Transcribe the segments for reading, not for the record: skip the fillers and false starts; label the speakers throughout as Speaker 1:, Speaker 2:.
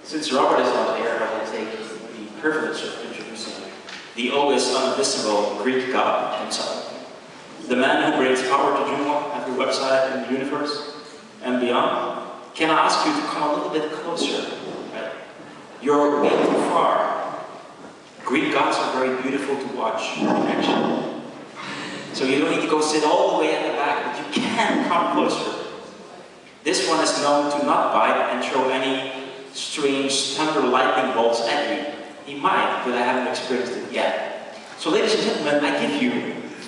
Speaker 1: Since Robert is not here, I will take the privilege of introducing the always unvisible Greek god himself. The man who brings power to Joomla, every website in the universe and beyond. Can I ask you to come a little bit closer? Right? You're way too far. Greek gods are very beautiful to watch in action. So you don't need to go sit all the way in the back, but you can come closer. This one is known to not bite and throw any strange thunder lightning bolts at you. He might, but I haven't experienced it yet. So ladies and gentlemen, I give you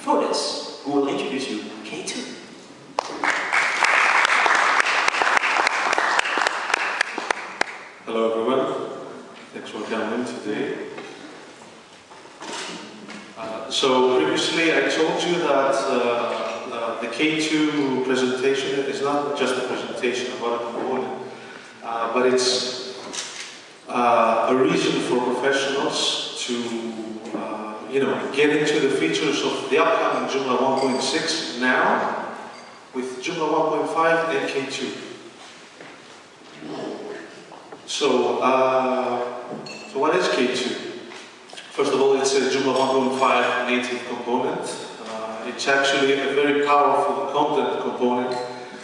Speaker 1: Fotis, who will introduce you to K2.
Speaker 2: Hello everyone, thanks for coming today. So previously I told you that the K2 presentation is not just a presentation about a component, but it's a reason for professionals to get into the features of the upcoming Joomla 1.6 now with Joomla 1.5 and K2. So what is K2? First of all, it's a Joomla 1.5 native component. It's actually a very powerful content component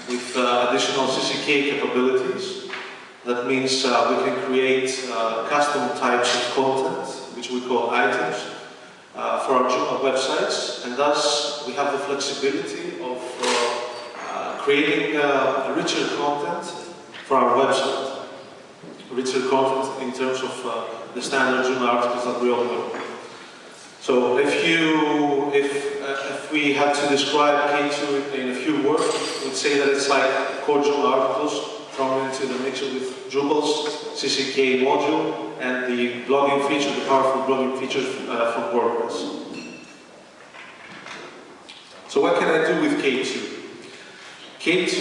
Speaker 2: with additional CCK capabilities. That means we can create custom types of content, which we call items, for our Joomla websites, and thus we have the flexibility of creating richer content for our website. Richer content in terms of the standard Joomla articles that we all know. So if we had to describe K2 in a few words, we'd say that it's like core Joomla articles thrown into the mixer with Drupal's CCK module and the blogging feature, the powerful blogging features from WordPress. So what can I do with K2? K2,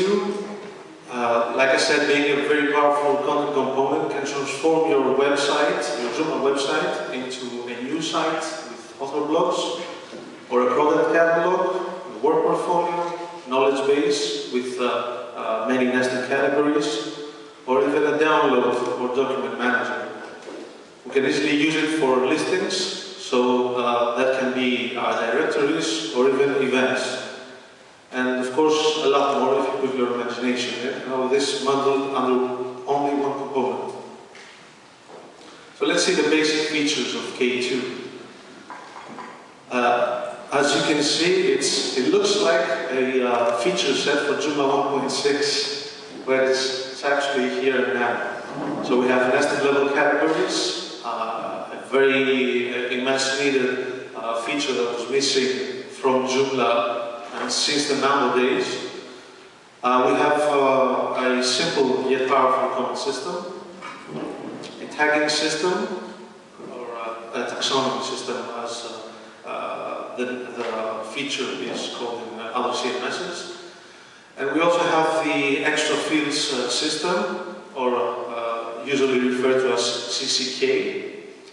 Speaker 2: like I said, being a very powerful content component, can transform your website, your Joomla website, into a new site with author blogs, or a product catalog, a work portfolio, knowledge base with many nested categories, or even a download or document manager. We can easily use it for listings, so that can be directories or even events. And of course, a lot more if you put your imagination in. Now, this bundled under only one component. So let's see the basic features of K2. As you can see, it looks like a feature set for Joomla 1.6, but it's actually here now. So we have nested level categories, a very much needed feature that was missing from Joomla since the Mambo days. We have a simple yet powerful comment system, a tagging system, or a taxonomy system as the feature is called in other CMSs. And we also have the extra fields system, or usually referred to as CCK,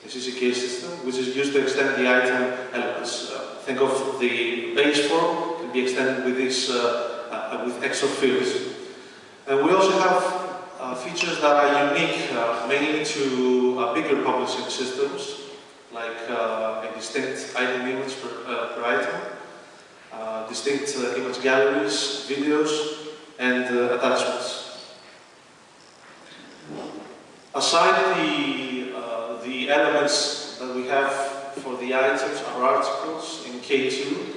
Speaker 2: the CCK system, which is used to extend the item elements. Think of the base form can be extended with this with extra fields. And we also have features that are unique, mainly to bigger publishing systems, like a distinct item image per item, distinct image galleries, videos, and attachments. Aside the elements that we have for the items, our articles in K2,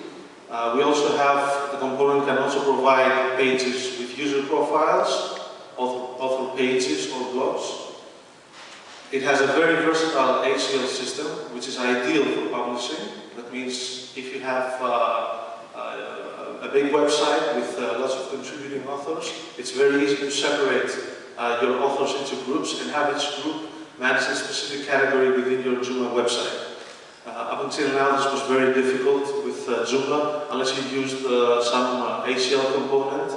Speaker 2: we also have, the component can also provide pages with user profiles, author pages or blogs. It has a very versatile ACL system, which is ideal for publishing. That means if you have a big website with lots of contributing authors, it's very easy to separate your authors into groups and have each group manage a specific category within your Joomla website. Up until now, this was very difficult with Joomla, unless you used some ACL component,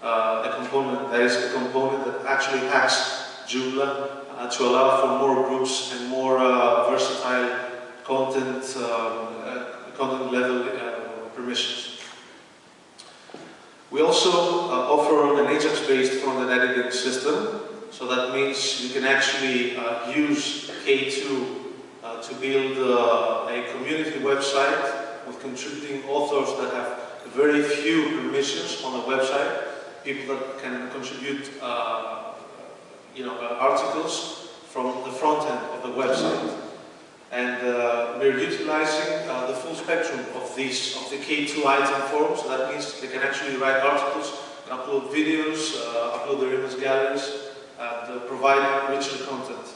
Speaker 2: a component that actually hacks Joomla to allow for more groups and more versatile content level permissions. We also offer an Ajax-based front-end editing system. So So that means you can actually use K2 to build a community website with contributing authors that have very few permissions on the website, people that can contribute articles from the front end of the website. And we're utilizing the full spectrum of the K2 item forms. So that means they can actually write articles, upload videos, upload their image galleries, and provide richer content.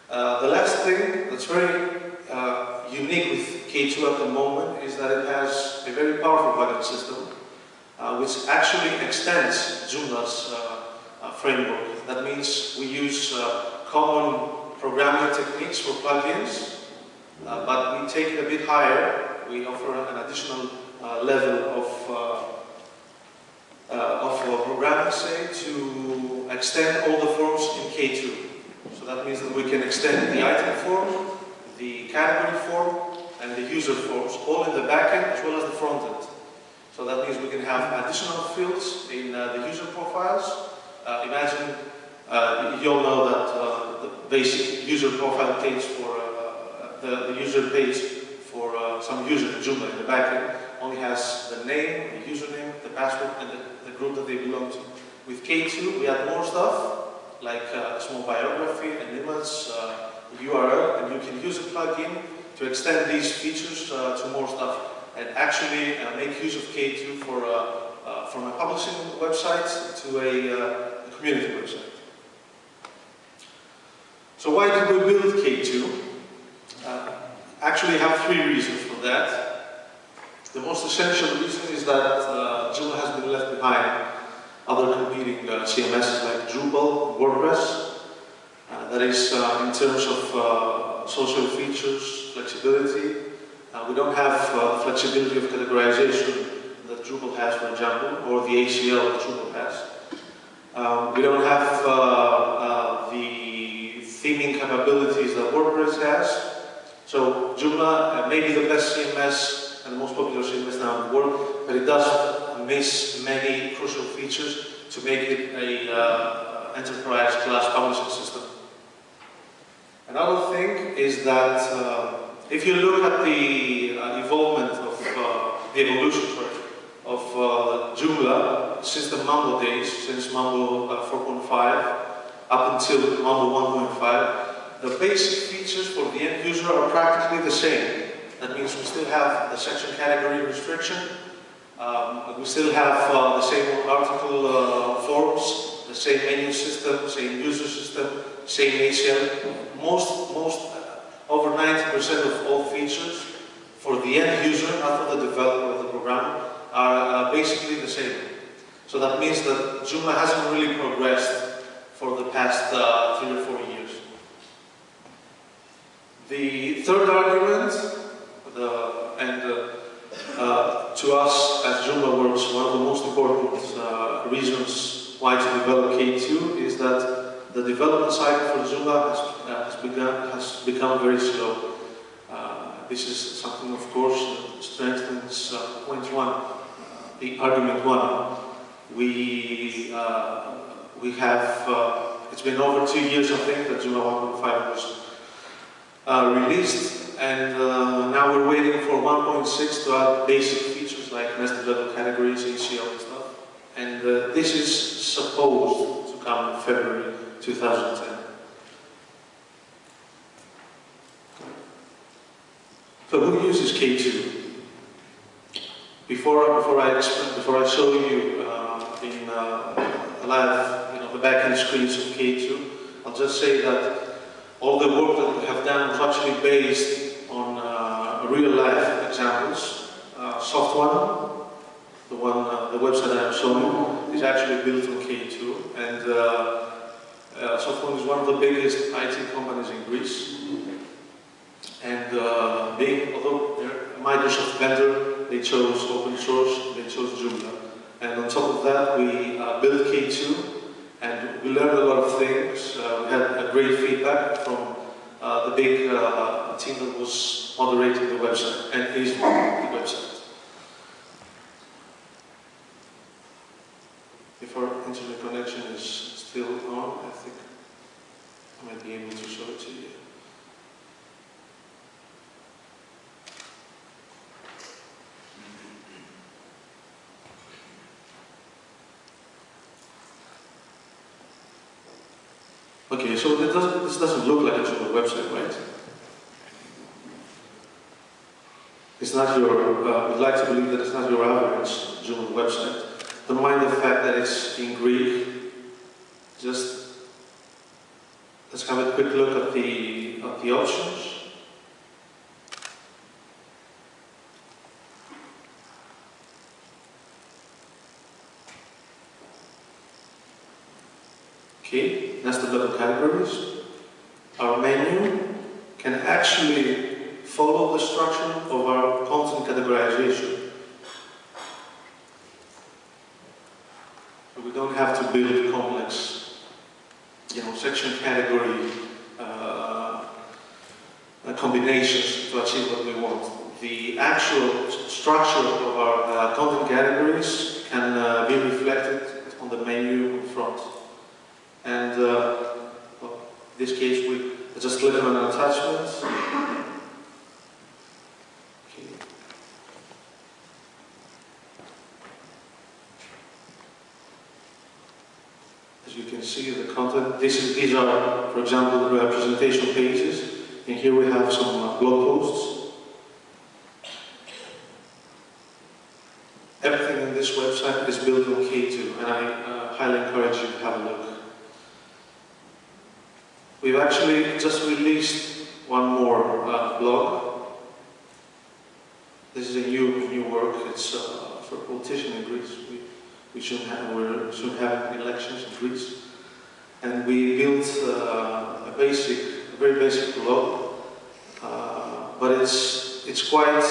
Speaker 2: The last thing that's very unique with K2 at the moment is that it has a very powerful plugin system, which actually extends Joomla's framework. That means we use common programming techniques for plugins, but we take it a bit higher. We offer an additional level of programming, say, to extend all the forms in K2. So that means that we can extend the item form, the category form, and the user forms, all in the backend as well as the front end. So that means we can have additional fields in the user profiles. Imagine you all know that the basic user profile page for the user page for some user in Joomla in the backend only has the name, the username, the password, and the group that they belong to. With K2, we add more stuff, like a small biography, an image, URL, and you can use a plugin to extend these features to more stuff and actually make use of K2 from a publishing website to a community website. So why did we build K2? Actually, I have three reasons for that. The most essential reason is that Joomla has been left behind other competing CMSs like Drupal, WordPress. That is, in terms of social features, flexibility. We don't have the flexibility of categorization that Drupal has, for example, or the ACL that Drupal has. We don't have the theming capabilities that WordPress has. So Joomla may be the best CMS and the most popular CMS now in the world, but it does miss many crucial features to make it a enterprise class publishing system. Another thing is that if you look at the evolution of Joomla since the Mambo days, since Mambo 4.5 up until Mambo 1.5, the basic features for the end user are practically the same. That means we still have the section category restriction, we still have the same article forms, the same menu system, same user system, same ACL. Over 90% of all features for the end user, not for the developer of the program, are basically the same. So that means that Joomla hasn't really progressed for the past 3 or 4 years. The third argument, to us as JoomlaWorks, one of the most important reasons why to develop K2 is that the development cycle for Joomla has become very slow. This is something, of course, that strengthens point one, the argument one. It's been over 2 years, I think, that Joomla 1.5 was released, and now we're waiting for 1.6 to add basic features like nested level categories, ACL and stuff. And this is supposed to come in February 2010. So who uses K2? Before I show you in live, the backend screens of K2, I'll just say that all the work that we have done is actually based on real-life examples. Soft1, the website that I'm showing, is actually built on K2, and Soft1 is one of the biggest IT companies in Greece. And although they're a Microsoft vendor, they chose open source, they chose Joomla. And on top of that, we built K2, and we learned a lot of things. We had a great feedback from the big team that was moderating the website and is moderating the website. If our internet connection is still on, I think. I might be able to show it to you. Okay, so this doesn't look like a Joomla website, right? It's not your, we'd like to believe that it's not your average Joomla website. Don't mind the fact that it's in Greek. Just let's have a quick look at the options. Okay, that's the level categories. Our menu can actually follow the structure of our content categorization. We don't have to build complex, section category combinations to achieve what we want. The actual structure of our content categories can be reflected on the menu in front. And in this case, we just click on an attachment. As you can see, the content, these are, for example, the representation pages. And here we have some blog posts. Everything in this website is built on K2, and I highly encourage you to have a look. We've actually just released one more blog. This is a new work. It's for a politician in Greece. We're soon having elections in Greece, and we built a very basic blog, but it's quite,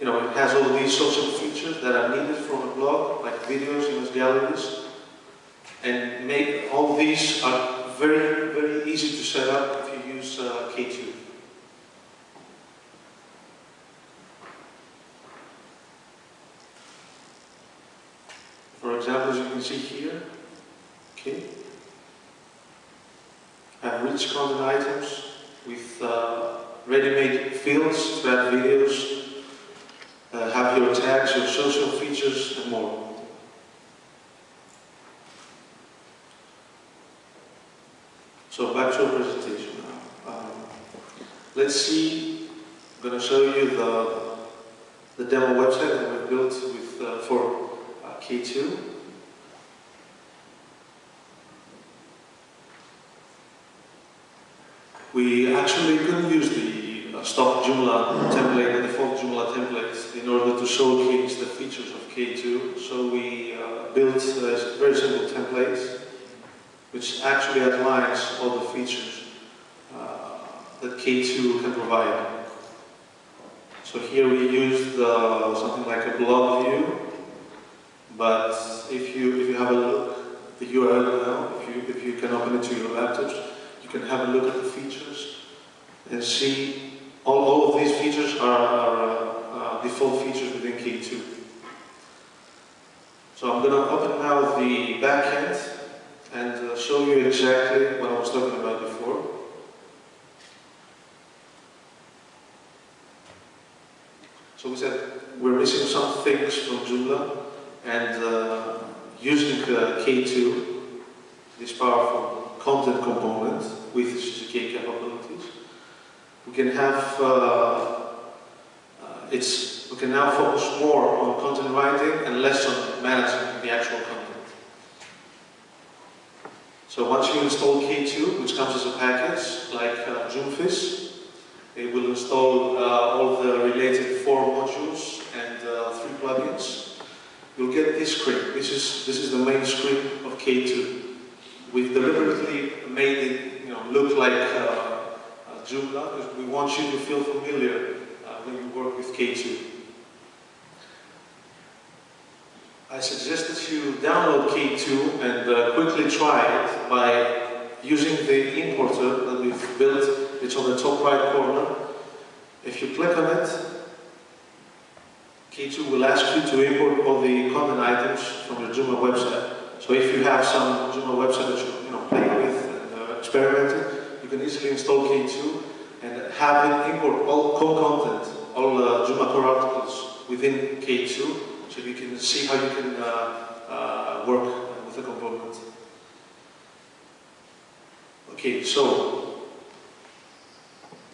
Speaker 2: it has all these social features that are needed from a blog, like videos, image galleries, and all these are very, very easy to set up if you use K2. For example, as you can see here, okay, I have rich content items with ready-made fields to add videos, have your tags, your social features, and more. So back to our presentation now. Let's see, I'm going to show you the demo website that we built for K2. We actually couldn't use the stock Joomla template, the default Joomla template, in order to showcase the features of K2. So we built a very simple template, which actually outlines all the features that K2 can provide. So here we used something like a blog view, but if you have a look at the URL now, if you can open it to your laptops, you can have a look at the features and see all of these features are default features within K2. So I'm going to open now the backend and show you exactly what I was talking about before. So we said we're missing some things from Joomla, and using K2, this powerful content component with CCK capabilities, we can have we can now focus more on content writing and less on managing the actual content. So once you install K2, which comes as a package like Joomfis, it will install all the related 4 modules and 3 plugins. You'll get this screen. This is the main screen of K2. We've deliberately made it look like Joomla because we want you to feel familiar when you work with K2. I suggest that you download K2 and quickly try it by using the importer that we've built. It's on the top right corner. If you click on it, K2 will ask you to import all the content items from your Joomla website. So if you have some Joomla website that you're playing with and experimenting, you can easily install K2 and have it import all core content, all Joomla core articles within K2, so you can see how you can work with the component. Okay, so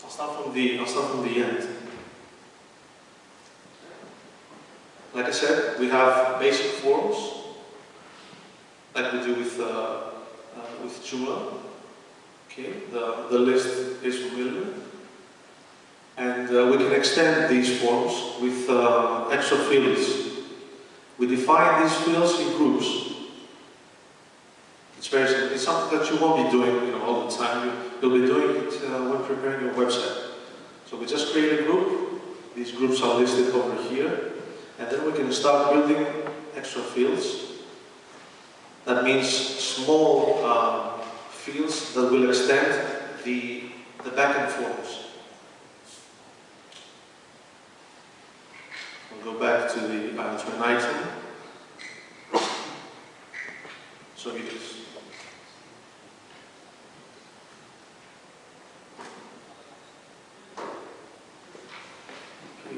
Speaker 2: I'll start from the end. Like I said, we have basic forms, like we do with Joomla. Okay, the list is familiar, and we can extend these forms with extra fields. We define these fields in groups. It's very simple. It's something that you won't be doing, all the time. You'll be doing it when preparing your website. So we just create a group. These groups are listed over here. And then we can start building extra fields. That means small fields that will extend the backend forms. We'll go back to an item. So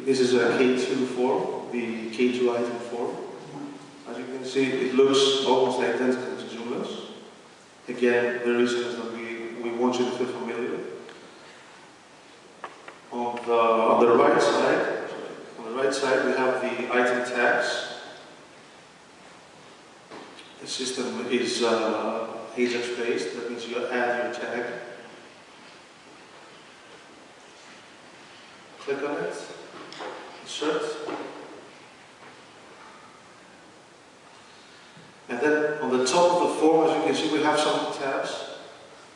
Speaker 2: this is a K2 form, the K2 item form. As you can see, it looks almost identical to Joomla's. Again, the reason is that we want you to feel familiar. On the right side, we have the item tags. The system is Ajax-based. That means you add your tag. Click on it. Insert. And then on the top of the form, as you can see, we have some tabs.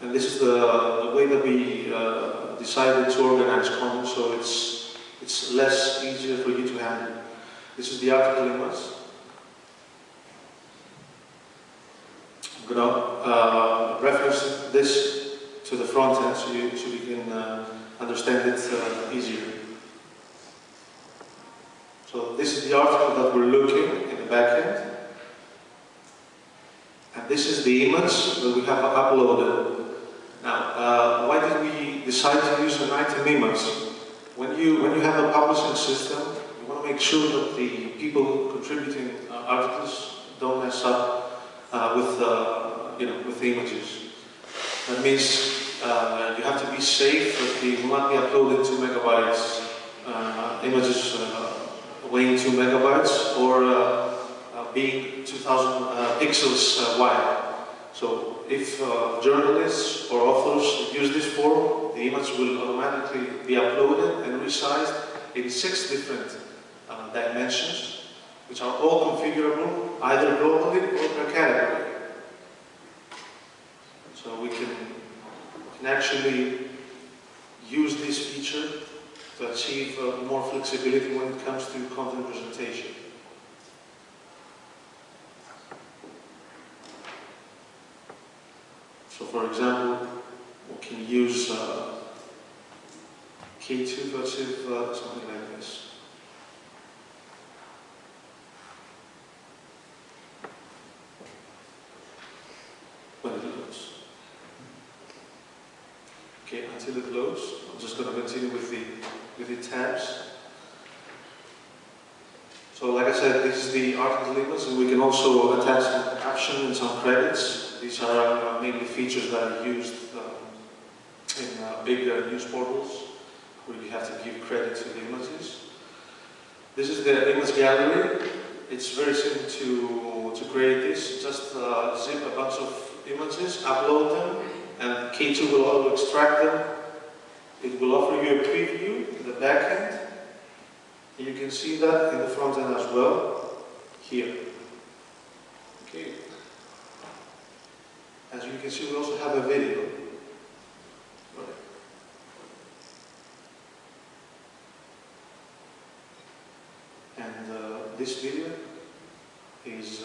Speaker 2: And this is the way that we decided to organize content, so it's less easier for you to handle. This is the article image. I'm going to reference this to the front end so you can understand it easier. So this is the article that we're looking in the back end. And this is the image that we have uploaded. Now, why did we decide to use an item image? When you have a publishing system, you want to make sure that the people contributing articles don't mess up with the images. That means you have to be safe that they will not be uploaded 2 megabytes images weighing 2 megabytes or being 2,000 pixels wide. So if journalists or authors use this form, the image will automatically be uploaded and resized in 6 different dimensions, which are all configurable either globally or per category. So we can actually use this feature to achieve more flexibility when it comes to content presentation. So for example, we can use K2 to achieve something like this. When it loads. Okay, until it loads, I'm just going to continue with the tabs. So like I said, this is the article image, and we can also attach a caption and some credits. These are mainly features that are used in big news portals, where you have to give credit to the images. This is the image gallery. It's very simple to create this. Just zip a bunch of images, upload them, and K2 will auto extract them. It will offer you a preview in the back end. You can see that in the front end as well, here. Okay. As you can see, we also have a video. Right. And this video is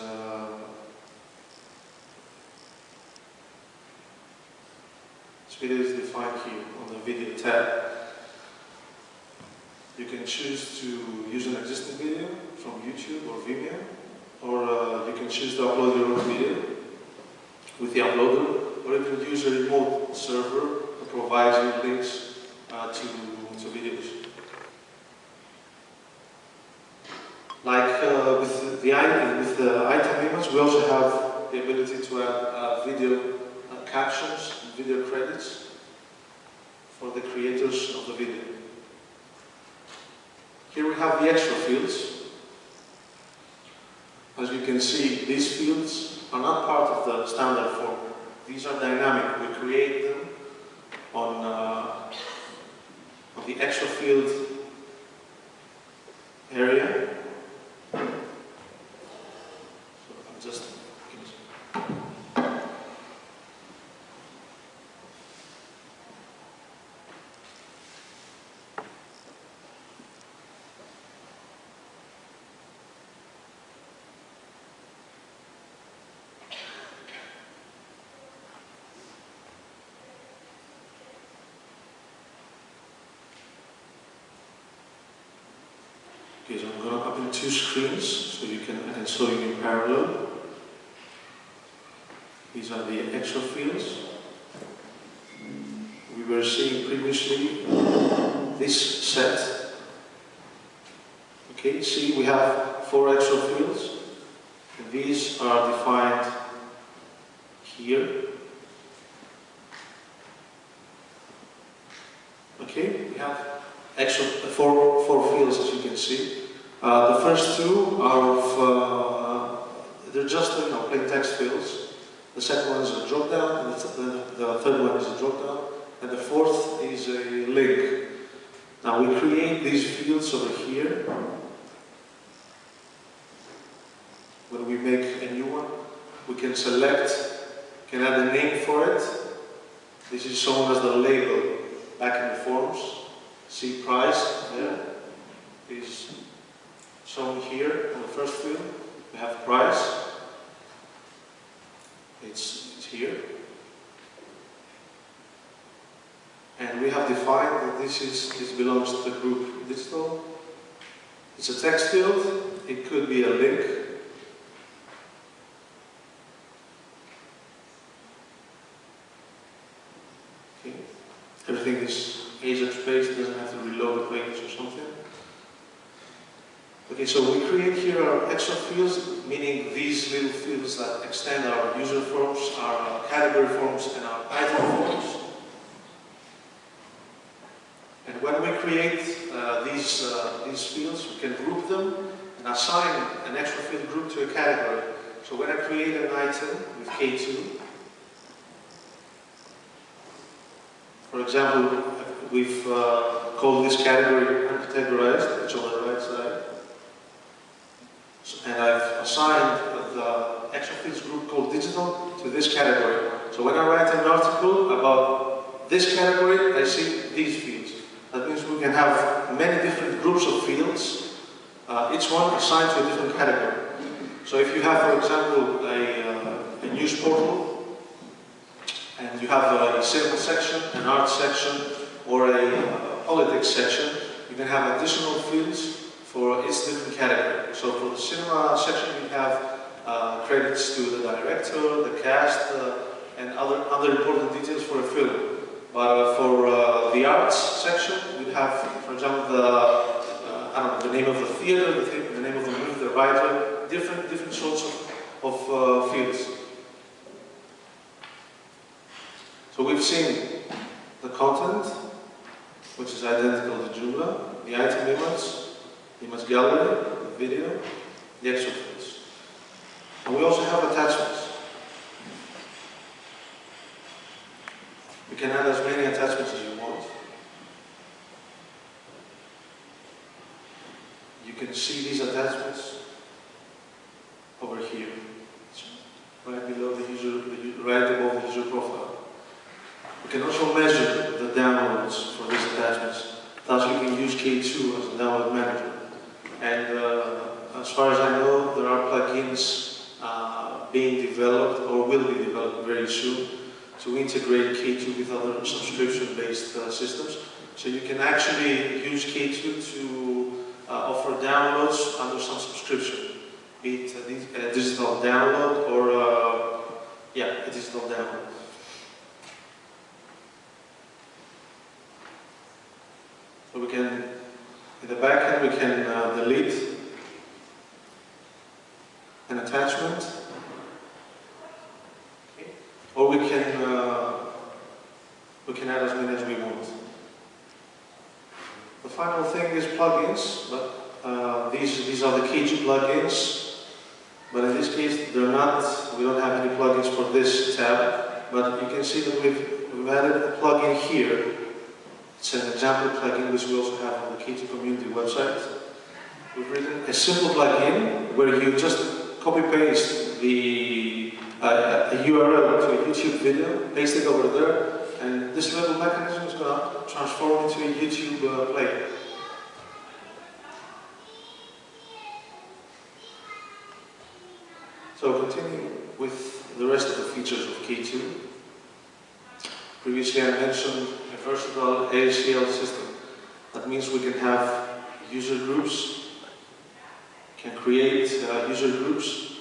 Speaker 2: defined here on the video tab. You can choose to use an existing video from YouTube or Vimeo, or you can choose to upload your own video with the uploader, or you can use a remote provides you links to videos. Like with the item image, we also have the ability to add video captions and video credits for the creators of the video. Here we have the extra fields. As you can see, these fields are not part of the standard form. These are dynamic. We create them on the extra field area. So I'm just okay, so I'm going to open two screens so I can show you in parallel. These are the extra fields. We were seeing previously this set. Okay, see, we have 4 extra fields. And these are defined here. Okay, we have extra four fields, as you can see. The first 2 are of, they're just plain text fields. The second one is a drop down, and the third one is a drop down, and the fourth is a link. Now we create these fields over here. When we make a new one, we can select, can add a name for it. This is shown as the label back in the forms. See price there is shown here on the first field. We have price. It's here. And we have defined that this belongs to the group digital. It's a text field. It could be a link. Okay. Everything is ASAP space, doesn't have to reload the pages or something. Okay, so we create here our extra fields, meaning these little fields that extend our user forms, our category forms, and our item forms. And when we create these fields, we can group them and assign an extra field group to a category. So when I create an item with K2, for example, we've called this category uncategorized, it's on the right side. And I've assigned the extra fields group called digital to this category. So when I write an article about this category, I see these fields. That means we can have many different groups of fields, each one assigned to a different category. So if you have, for example, a news portal, and you have a cinema section, an art section, or a politics section, you can have additional fields for its different category. So for the cinema section, we have credits to the director, the cast, and other important details for a film. But for the arts section, we have, for example, the name of the theater, the name of the movie, the writer, different sorts of fields. So we've seen the content, which is identical to Joomla, the item image gallery, the video, the extra fields. And we also have attachments. You can add as many attachments as you want. You can see these attachments over here. It's right below the user, right above the user profile. We can also measure the downloads for these attachments. Thus you can use K2 as a download manager. And as far as I know, there are plugins being developed or will be developed very soon to integrate K2 with other subscription-based systems. So you can actually use K2 to offer downloads under some subscription, be it a digital download or a digital download. we can, in the back end, we can delete an attachment, okay. Or we can add as many as we want. The final thing is plugins, but these are the K2 plugins. But in this case, they're not. We don't have any plugins for this tab. But you can see that we've added a plugin here. It's an example plugin which we also have on the K2 community website. We've written a simple plugin where you just copy-paste a URL to a YouTube video, paste it over there, and this little mechanism is going to transform into a YouTube player. So continue with the rest of the features of K2. Previously I mentioned a versatile ACL system. That means we can have user groups, can create user groups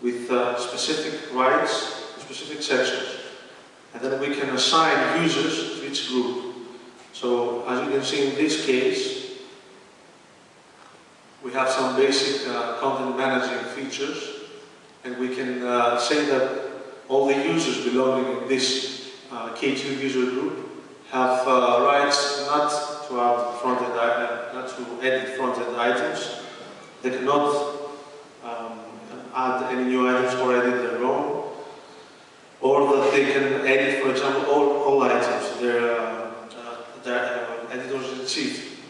Speaker 2: with specific rights, specific sections. And then we can assign users to each group. So as you can see in this case, we have some basic content managing features. And we can say that all the users belonging in this K2 user group have rights not to add front-end, not to edit front-end items. They cannot add any new items or edit their own, or that they can edit, for example, all items. Their editors in chief.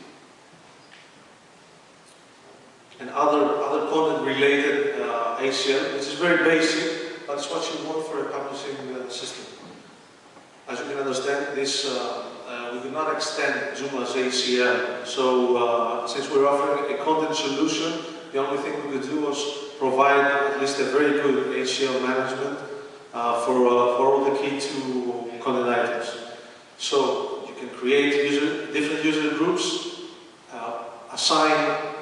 Speaker 2: And other content-related ACL, which is very basic, but it's what you want for a publishing system. As you can understand, this we do not extend Joomla's ACL. So since we're offering a content solution, the only thing we could do was provide at least a very good ACL management for all the K2 content items. So you can create different user groups, assign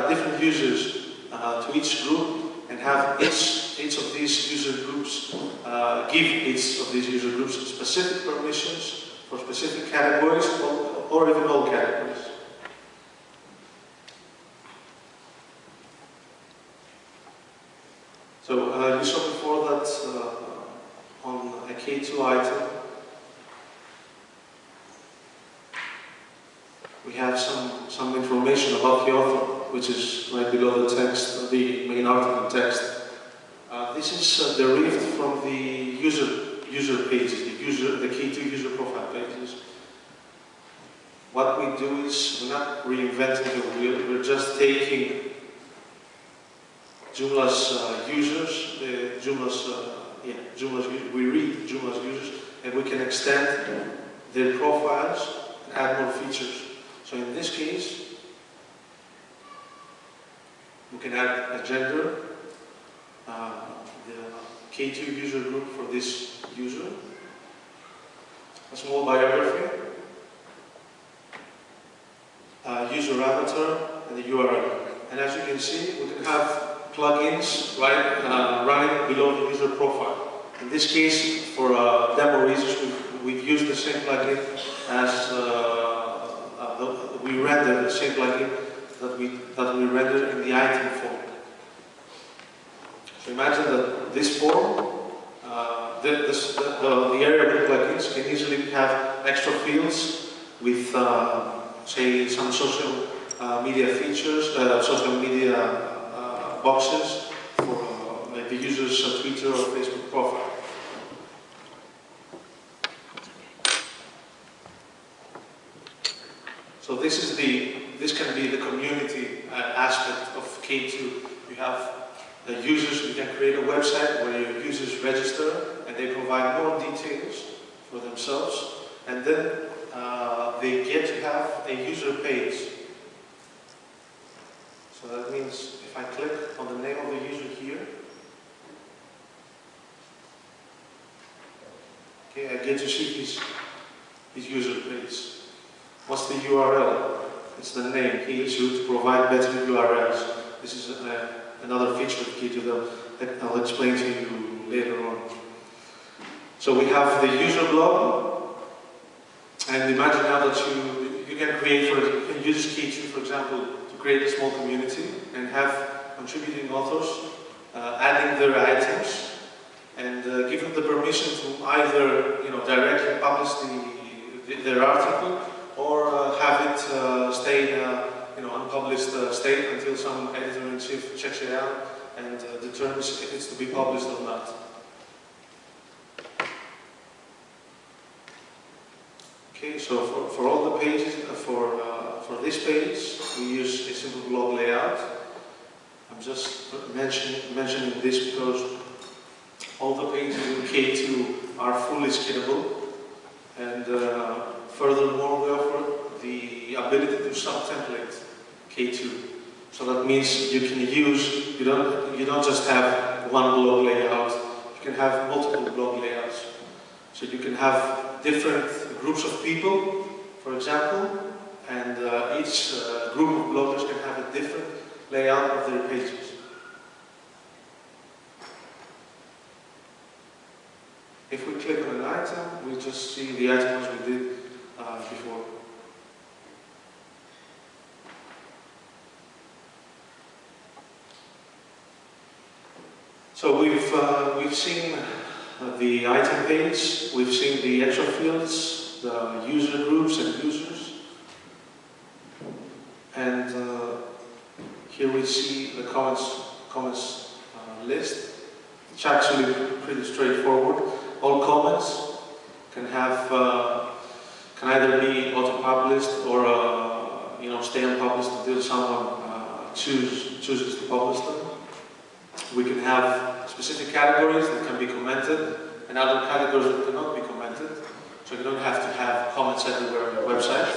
Speaker 2: different users to each group, and have each of these user groups give each of these user groups specific permissions for specific categories or even all categories. So you saw before that on a K2 item we have some information about the author, which is right below the text, the main article text. This is derived from the user pages, the K2 user profile pages. What we do is we're not reinventing the wheel. We're just taking Joomla's users, we read Joomla's users, and we can extend their profiles and add more features. So in this case, we can add a gender, the K2 user group for this user, a small biography, user avatar, and the URL. And as you can see, we can have plugins running below the user profile. In this case, for demo reasons, we've used the same plugin as we render the same plugin that we render in the item form. So imagine that this form, the area of the plugins can easily have extra fields with, say, some social media features, social media boxes for the user's Twitter or Facebook profile. So this can be the community aspect of K2. You have the users, you can create a website where your users register and they provide more details for themselves, and then they get to have a user page. So that means if I click on the name of the user here, okay, I get to see his user page. What's the URL? It's the name. He is used to provide better URLs. This is another feature of K2 that I'll explain to you later on. So we have the user blog, and imagine now that you can create, you can use K2, for example, to create a small community and have contributing authors adding their items and give them the permission to either directly publish their article or have it stay in unpublished state until some editor-in-chief checks it out and determines if it's to be published or not. Okay, so for all the pages, for this page, we use a simple blog layout. I'm just mentioning this because all the pages in K2 are fully skippable, and furthermore, we offer the ability to sub-template K2. So that means you can use, you don't just have one blog layout, you can have multiple blog layouts. So you can have different groups of people, for example, and each group of bloggers can have a different layout of their pages. If we click on an item, we just see the item as we did before. So we've seen the item page, we've seen the extra fields, the user groups and users, and here we see the comments list. It's actually pretty straightforward. All comments can have can either be auto-published or stay unpublished until someone chooses to publish them. We can have specific categories that can be commented and other categories that cannot be commented. So you don't have to have comments everywhere on your website.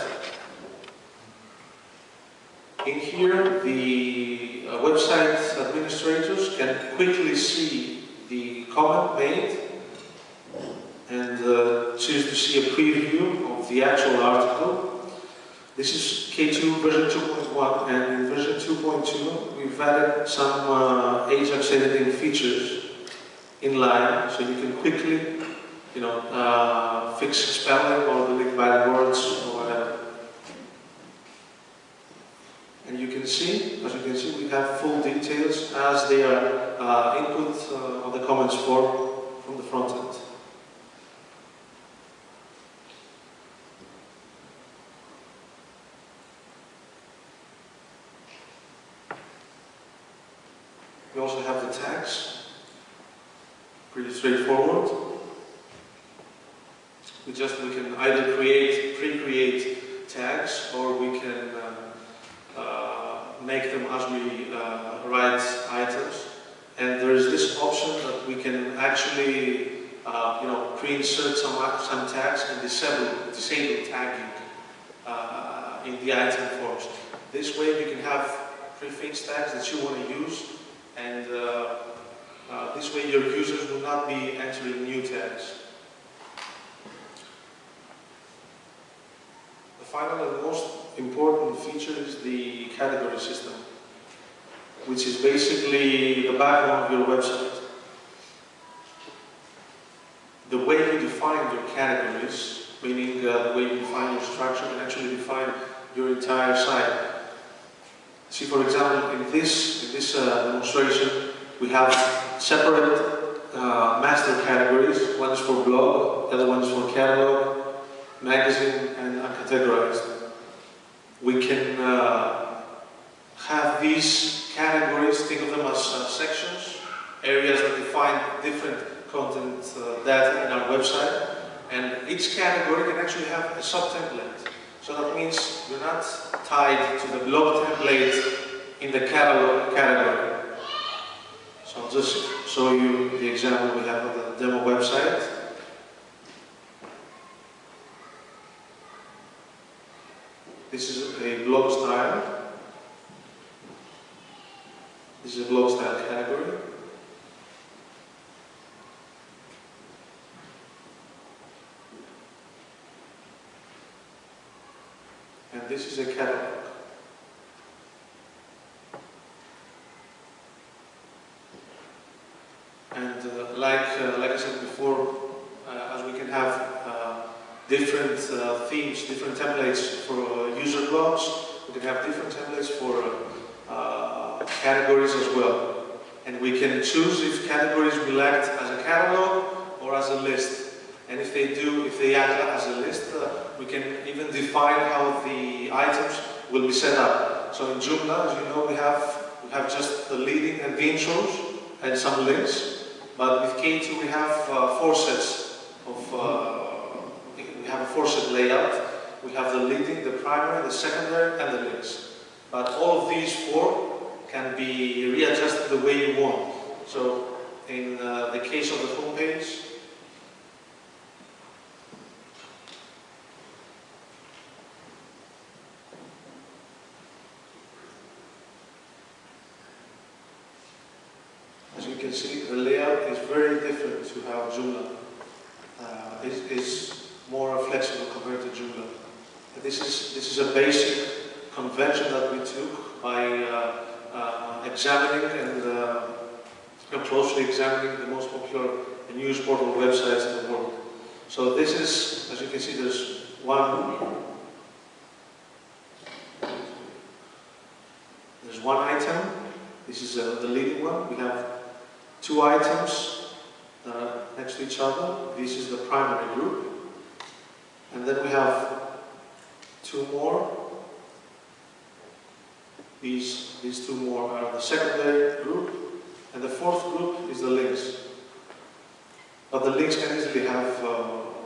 Speaker 2: In here, the website administrators can quickly see the comment made and choose to see a preview of the actual article. This is K2 version 2.1, and in version 2.2 we've added some Ajax editing features in line, so you can quickly, fix spelling or delete bad words or whatever. And you can see, as you can see, we have full details as they are input on the comments form from the front end. We also have the tags, pretty straightforward. We can either pre-create tags, or we can make them as we write items. And there is this option that we can actually, pre-insert some tags and disable tagging in the item forms. This way, you can have prefix tags that you want to use. And this way your users will not be entering new tags. The final and most important feature is the category system, which is basically the backbone of your website. The way you define your categories, meaning the way you define your structure, can actually define your entire site. See, for example, in this demonstration, we have separate master categories. One is for blog, the other one is for catalog, magazine, and uncategorized. We can have these categories, think of them as sections, areas that define different content data in our website, and each category can actually have a sub-template. So that means you're not tied to the blog template in the catalog category. So I'll just show you the example we have on the demo website. This is a blog style. This is a blog style category. And this is a catalog. And like I said before, as we can have different themes, different templates for user blogs. We can have different templates for categories as well. And we can choose if categories will act as a catalog or as a list. And if they act as a list, we can even define how the items will be set up. So in Joomla, as you know, we have just the leading and the intros and some links. But with K2, we have 4 sets of, we have a 4-set layout. We have the leading, the primary, the secondary, and the links. But all of these 4 can be readjusted the way you want. So in the case of the homepage, as you can see, the layout is very different to how Joomla is more flexible compared to Joomla. This is a basic convention that we took by examining and closely examining the most popular news portal websites in the world. So this is, as you can see, there's one item. This is the leading one. We have 2 items next to each other. This is the primary group. And then we have 2 more. These 2 more are the secondary group, and the 4th group is the links. But the links can easily have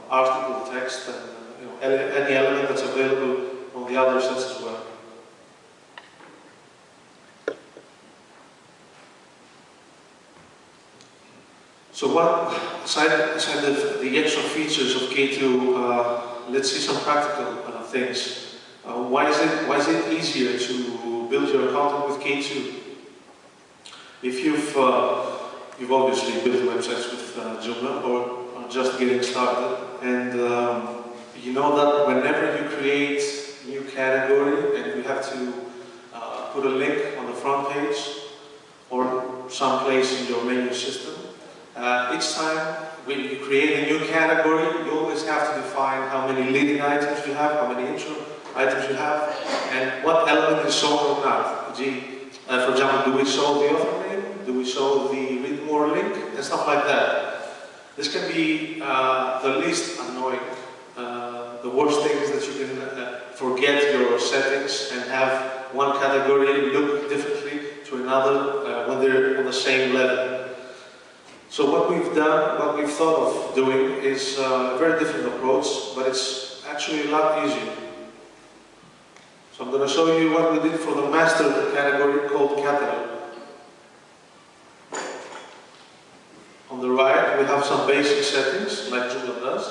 Speaker 2: article text and any element that's available on the other sets as well. So aside the extra features of K2, let's see some practical things. Why is it easier to build your content with K2? If you've obviously built websites with Joomla or are just getting started, and you know that whenever you create a new category and you have to put a link on the front page or someplace in your menu system, each time when you create a new category, you always have to define how many leading items you have, how many intro items you have, and what element is shown or not. For example, do we show the author name? Do we show the read more link? And stuff like that. This can be the least annoying. The worst thing is that you can forget your settings and have one category look differently to another when they're on the same level. So what we've thought of doing is a very different approach, but it's actually a lot easier. So I'm going to show you what we did for the master category called catalog. On the right, we have some basic settings, like Joomla does.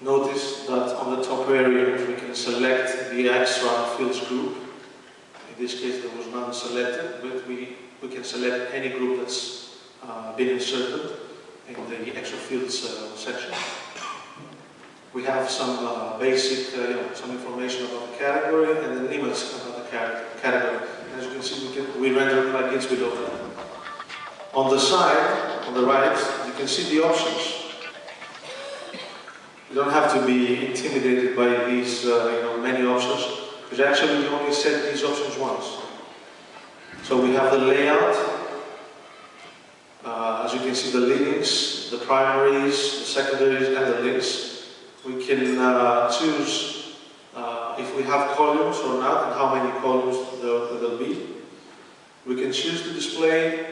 Speaker 2: Notice that on the top area, we can select the extra fields group. In this case, there was none selected, but we can select any group that's been inserted in the extra fields section. We have some basic, some information about the category and an image about the category. And as you can see, we render plugins below that. On the side, on the right, you can see the options. You don't have to be intimidated by these many options, because actually you only set these options once. So we have the layout. As you can see, the leadings, the primaries, the secondaries, and the links. We can choose if we have columns or not, and how many columns there'll be. We can choose to display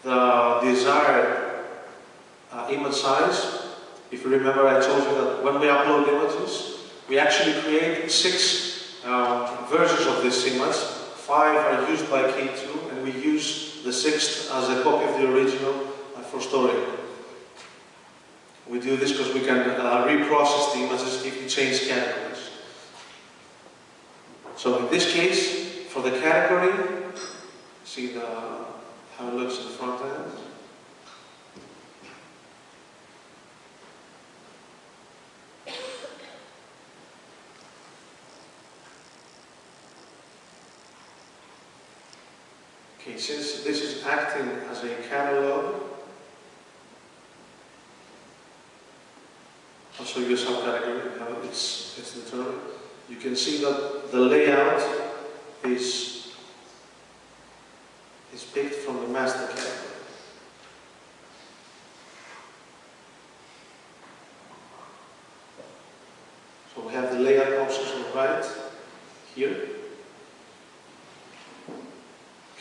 Speaker 2: the desired image size. If you remember, I told you that when we upload images, we actually create 6 versions of this image. 5 are used by K2, and we use the 6th as a copy of the original for storage. We do this because we can reprocess the images if you change categories. So in this case, for the category, see how it looks in the front end. Okay, since this is acting as a catalog, I'll show you a subcategory, how it's determined. You can see that the layout is picked from the master category. So we have the layout options on the right here.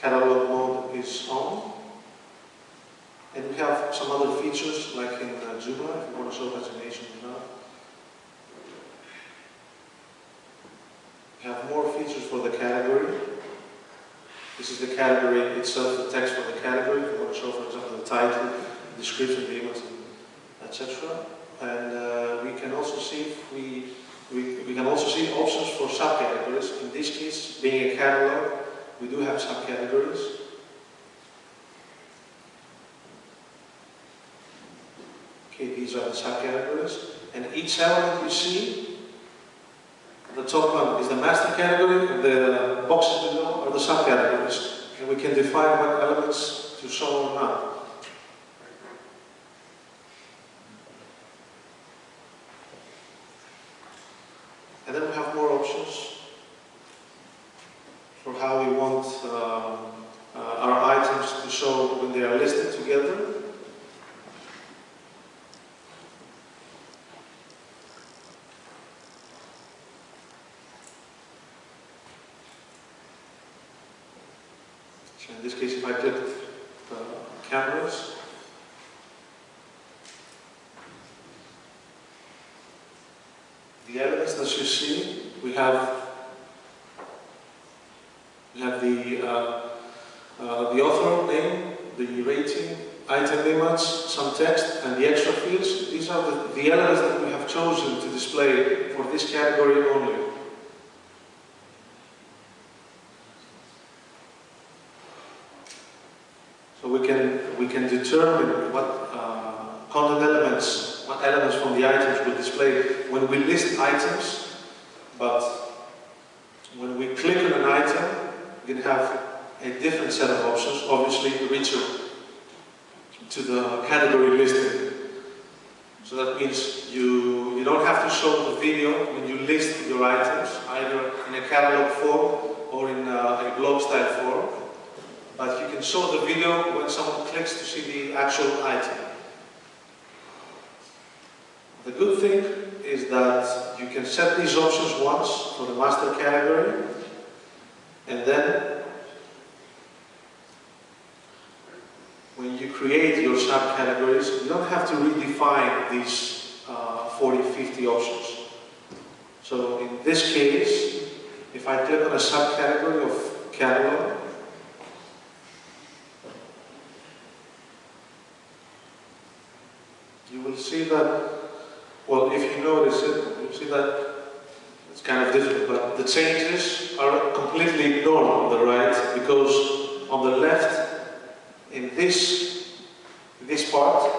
Speaker 2: Catalog mode is on. And we have some other features like in Joomla, if you want to show pagination or not. We have more features for the category. This is the category itself, the text for the category. If you want to show, for example, the title, the description, the image, etc. And we can also see we can also see options for subcategories. In this case, being a catalog, we do have subcategories. Okay, these are the subcategories. And each element you see, the top one is the master category, and the boxes below are the subcategories. And we can define what elements to show or not. And then we have more options for how we want our items to show when they are listed together. So in this case, if I click cameras, the elements that you see, we have the author name, the rating, item image, some text, and the extra fields. These are the elements that we have chosen to display for this category only. So we can determine what content elements, what elements from the items will display when we list items, but when we click on an item, we can have a different set of options, obviously richer to the category listing. So that means you don't have to show the video when you list your items, either in a catalog form or in a blog style form, but you can show the video when someone clicks to see the actual item. The good thing is that you can set these options once for the master category, and then when you create your subcategories, you don't have to redefine these 40, 50 options. So in this case, if I click on a subcategory of catalog, you will see that, well, if you notice it, you'll see that it's kind of different, but the changes are completely ignored on the right, because on the left, in this part,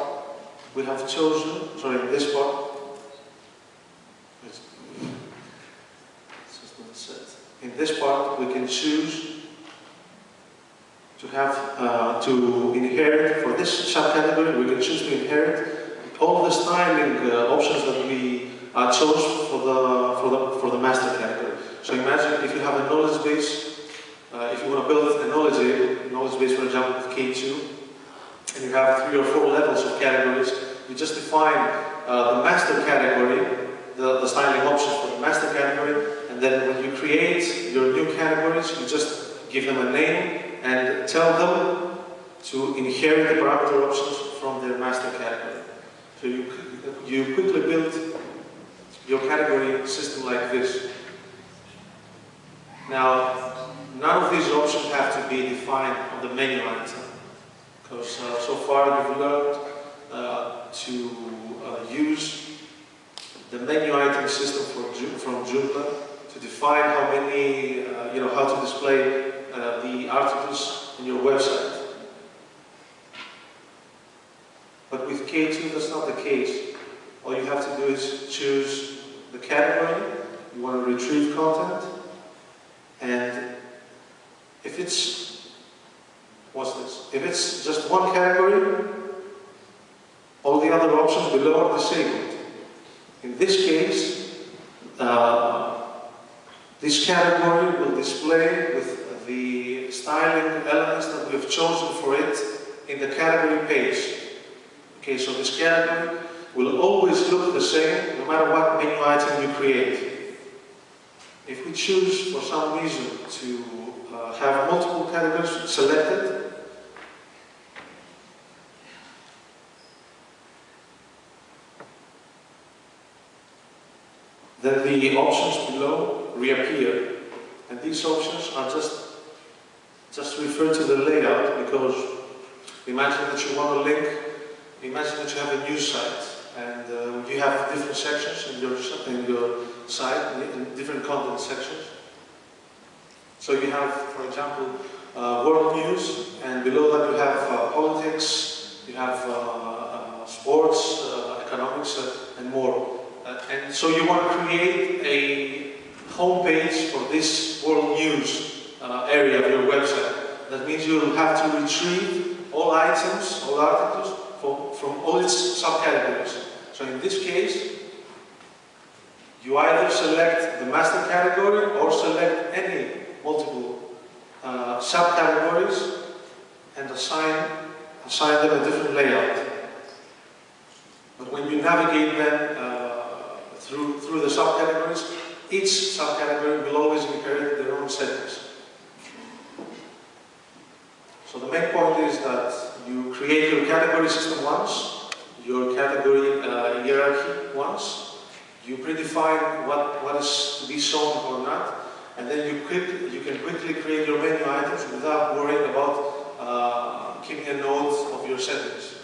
Speaker 2: we have chosen, sorry, in this part, it's just not set. In this part, we can choose to have, to inherit, for this subcategory, we can choose to inherit all the styling options that we chose for the master category. So imagine if you have a knowledge base, if you want to build a knowledge base, for example, with K2, and you have 3 or 4 levels of categories, you just define the master category, the styling options for the master category, and then when you create your new categories, you just give them a name and tell them to inherit the parameter options from their master category. So you quickly build your category system like this. Now, none of these options have to be defined on the menu item, because so far you've learned to use the menu item system from Joomla to define how many, how to display the articles in your website. But with K2, that's not the case. All you have to do is choose the category you want to retrieve content, and if it's, what's this? If it's just one category, all the other options below are disabled. In this case, this category will display with the styling elements that we've chosen for it in the category page. Okay, so this category will always look the same no matter what menu item you create. If we choose for some reason to have multiple categories selected, then the options below reappear. And these options are just refer to the layout, because imagine that you want a link, imagine that you have a news site, and you have different sections in your site, in different content sections. So you have, for example, world news, and below that you have politics, you have sports, economics, and more. And so you want to create a homepage for this world news area of your website. That means you will have to retrieve all items, all articles from all its subcategories. So in this case, you either select the master category or select any multiple subcategories and assign them a different layout. But when you navigate them through the subcategories, each subcategory will always inherit their own settings. So the main point is that you create your category system once, your category hierarchy once, you predefine what is to be shown or not, and then you can quickly create your menu items without worrying about keeping a note of your settings.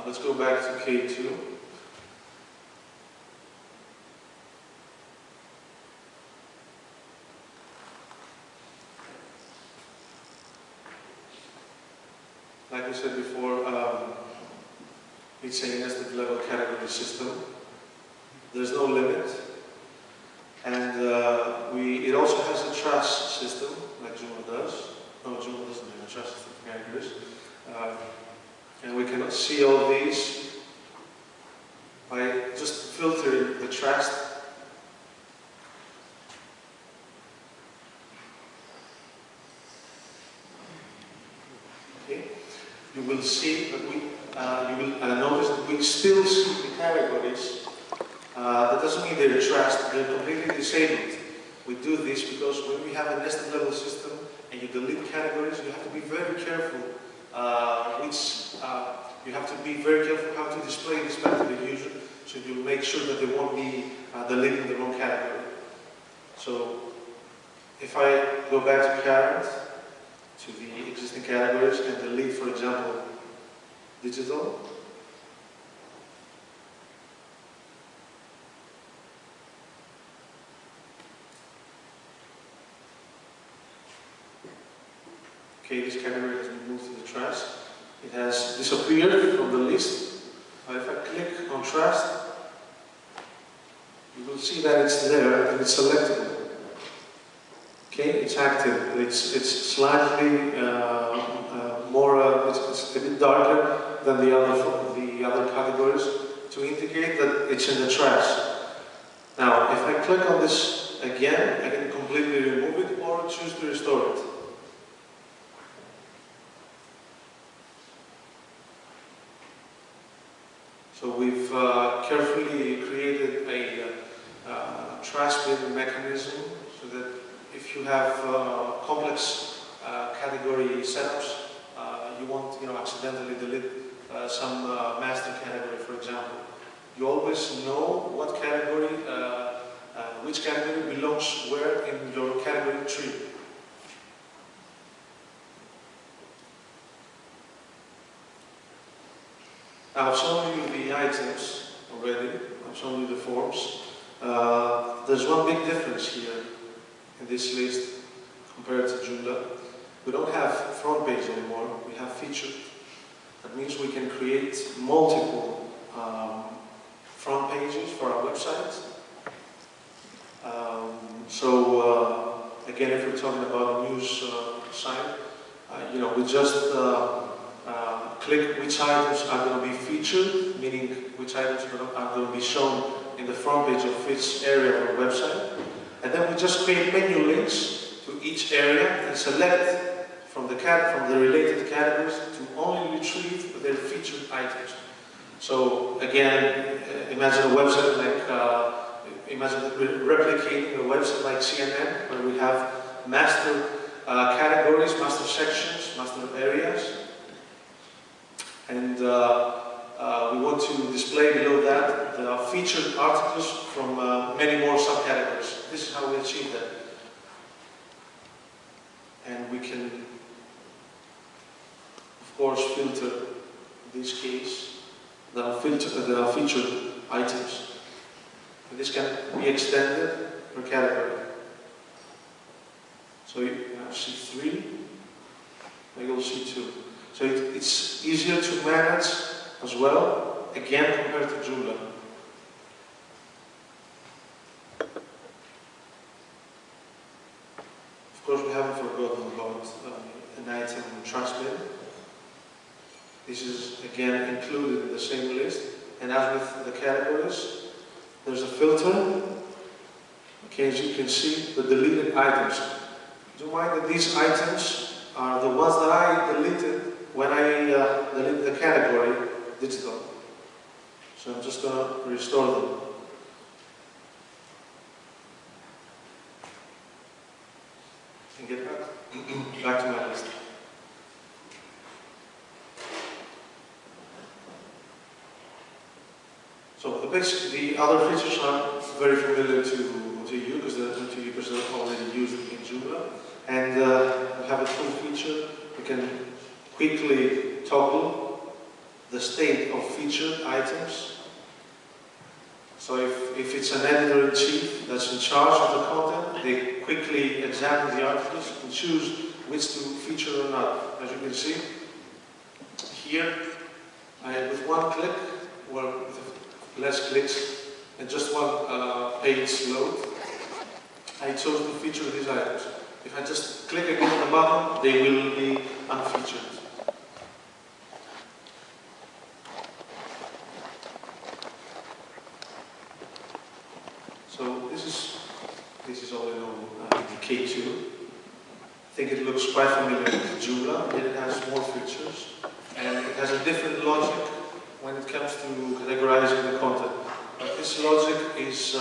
Speaker 2: Let's go back to K2. Like we said before, it's a nested level category system. There's no limit. And it also has a trash system, like Joomla does. No, Joomla doesn't have a trash system for categories. And we can see all these by just filtering the trash. Okay. You will see that you will notice that we still see the categories. That doesn't mean they're trashed, they're completely disabled. We do this because when we have a nested level system and you delete categories, you have to be very careful. You have to be very careful how to display this back to the user, so you make sure that they won't be deleting the wrong category. So if I go back to current, to the existing categories, and delete, for example, digital, okay, this category has been moved to the trash. It has disappeared from the list. But if I click on trash, you will see that it's there and it's selectable. Okay, it's active. It's slightly more. It's a bit darker than the other categories to indicate that it's in the trash. Now, if I click on this again, I can completely remove it or choose to restore it. So we've carefully created a trash bin mechanism so that if you have complex category setups, you won't accidentally delete some master category, for example. You always know what category, which category belongs where in your category tree. Now, I've shown you the items already, I've shown you the forms. There's one big difference here in this list compared to Joomla. We don't have front page anymore, we have featured. That means we can create multiple front pages for our website. Again, if we're talking about a news site, we just click which items are going to be featured, meaning which items are going to be shown in the front page of each area of our website. And then we just create menu links to each area and select from the related categories to only retrieve their featured items. So again, imagine a website like, imagine replicating a website like CNN, where we have master categories, master sections, master areas. And we want to display below that the featured articles from many more subcategories. This is how we achieve that. And we can, of course, filter, in this case, the featured items. And this can be extended per category. So you see 3, and you'll see 2. So it's easier to manage as well, again, compared to Joomla. Of course, we haven't forgotten about an item transmitted. This is, again, included in the same list. And as with the categories, there's a filter. Okay, as you can see, the deleted items. Do you mind that these items are the ones that I deleted when I deleted the category digital? So I'm just going to restore them. And get back to my list. So the other features are very familiar to you because they're already used in Joomla. And we have a cool feature. We can quickly toggle the state of featured items. So if it's an editor-in-chief that's in charge of the content, they quickly examine the articles and choose which to feature or not. As you can see, here, with one click, well, with less clicks, and just one page load, I chose to feature these items. If I just click again on the button, they will be unfeatured. So this is all in all K2. I think it looks quite familiar with Joomla, yet it has more features, and it has a different logic when it comes to categorizing the content. But this logic is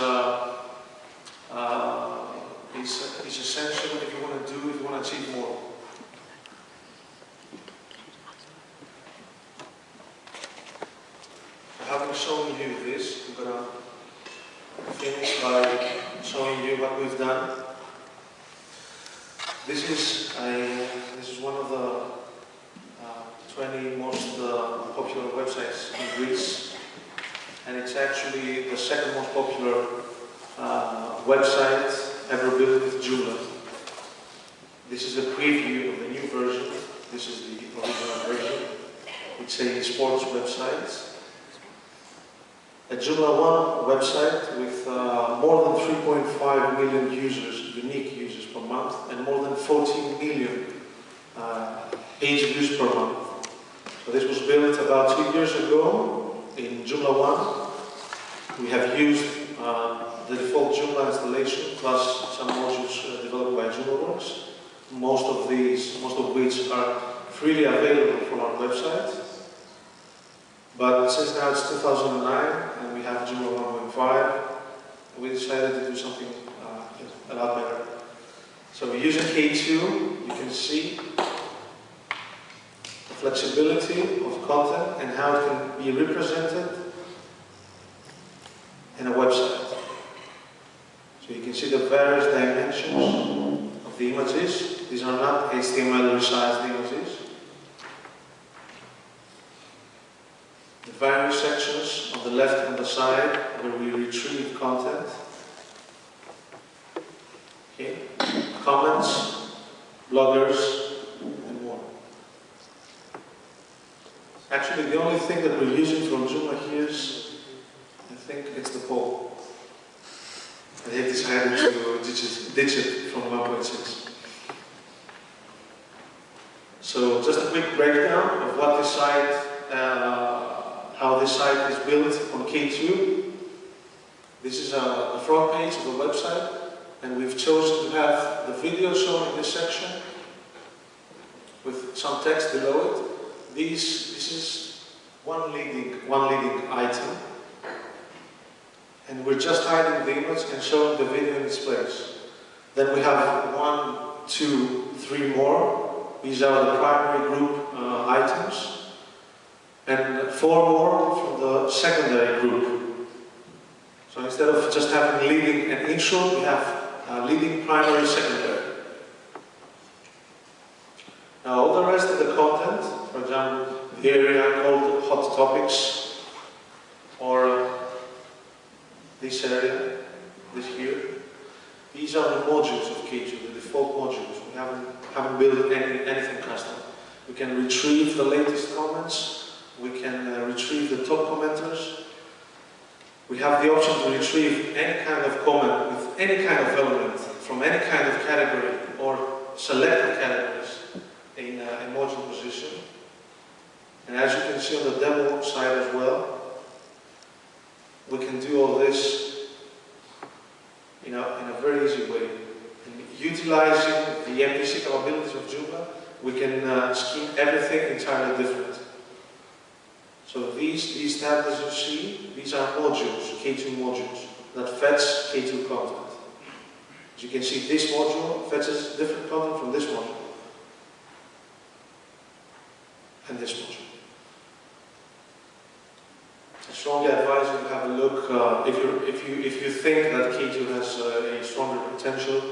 Speaker 2: essential if you want to achieve more. Having shown you this, I'm going to finish by showing you what we've done. This is one of the 20 most popular websites in Greece, and it's actually the second most popular website ever built with Joomla. This is a preview of the new version. This is the original version. It's a sports website. A Joomla 1 website with more than 3.5 million users, unique users per month, and more than 14 million page views per month. So this was built about 2 years ago in Joomla 1. We have used the default Joomla installation plus some modules developed by JoomlaWorks. Most of which are freely available from our website. But since now it's 2009 and we have Joomla 1.5, we decided to do something a lot better. So using K2, you can see the flexibility of content and how it can be represented in a website. So you can see the various dimensions of the images. These are not HTML resized images. The various sections on the left and the side where we retrieve content. Okay. Comments, bloggers, and more. Actually, the only thing that we're using from Joomla here is, I think it's the poll. They have decided to ditch it from 1.6. So just a quick breakdown of what this site this site is built on K2. This is the front page of the website, and we've chosen to have the video shown in this section with some text below it. This is one leading item, and we're just hiding the image and showing the video in its place. Then we have 1, 2, 3 more. These are the primary group items, and 4 more from the secondary group. So instead of just having leading and intro, we have leading, primary, secondary. Now all the rest of the content, for example, the area called hot topics, or this area, this here, these are the modules of K2, the default modules. We haven't built anything custom. We can retrieve the latest comments. We can retrieve the top commenters. We have the option to retrieve any kind of comment with any kind of element from any kind of category or selected categories in a module position. And as you can see on the demo side as well, we can do all this in a very easy way. And utilizing the MPC capabilities of Joomla, we can scheme everything entirely different. So these tabs, as you see, these are modules, K2 modules, that fetch K2 content. As you can see, this module fetches different content from this module and this module. I strongly advise you to have a look, if you think that K2 has a stronger potential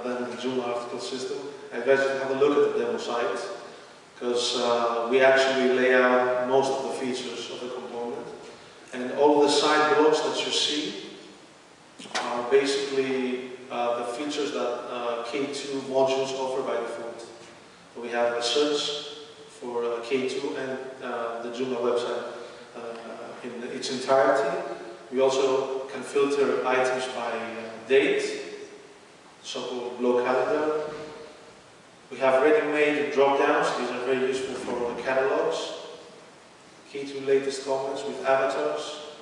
Speaker 2: than the Joomla article system, I advise you to have a look at the demo site, because we actually lay out most of the features of the component. And all the side blocks that you see are basically the features that K2 modules offer by default. So we have a search for K2 and the Joomla website in its entirety. We also can filter items by date, so-called block calendar. We have ready-made drop-downs. These are very useful for the catalogs. K2 latest comments with avatars.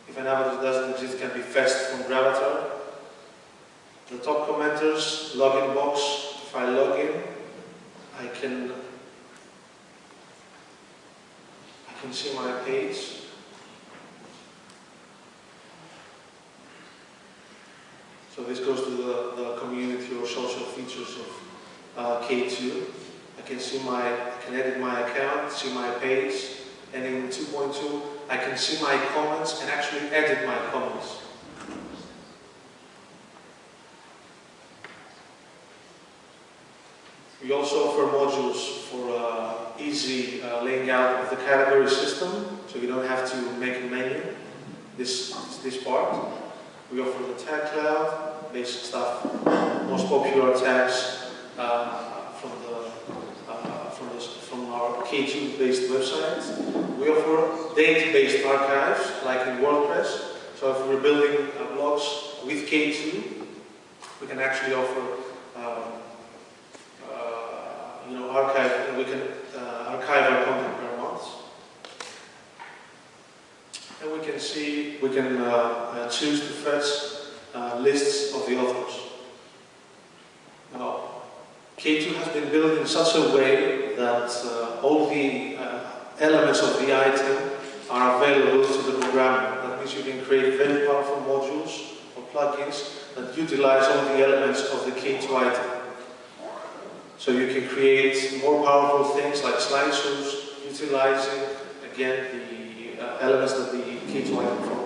Speaker 2: If an avatar doesn't exist, it can be fetched from Gravatar. The top commenters, login box. If I log in, I can see my page. So this goes to the community or social features of K2. I can edit my account, see my page, and in 2.2 I can see my comments and actually edit my comments. We also offer modules for easy laying out of the category system, so you don't have to make a menu, this part. We offer the tag cloud, basic stuff, most popular tags from our K2-based website. We offer date-based archives, like in WordPress. So if we're building blogs with K2, we can actually offer we can archive our content per month. And we can choose to fetch lists of the authors. Now, K2 has been built in such a way that all the elements of the item are available to the programmer. That means you can create very powerful modules or plugins that utilize all the elements of the K2 item. So you can create more powerful things like slideshows, utilizing, again, the elements that the K2 item provides.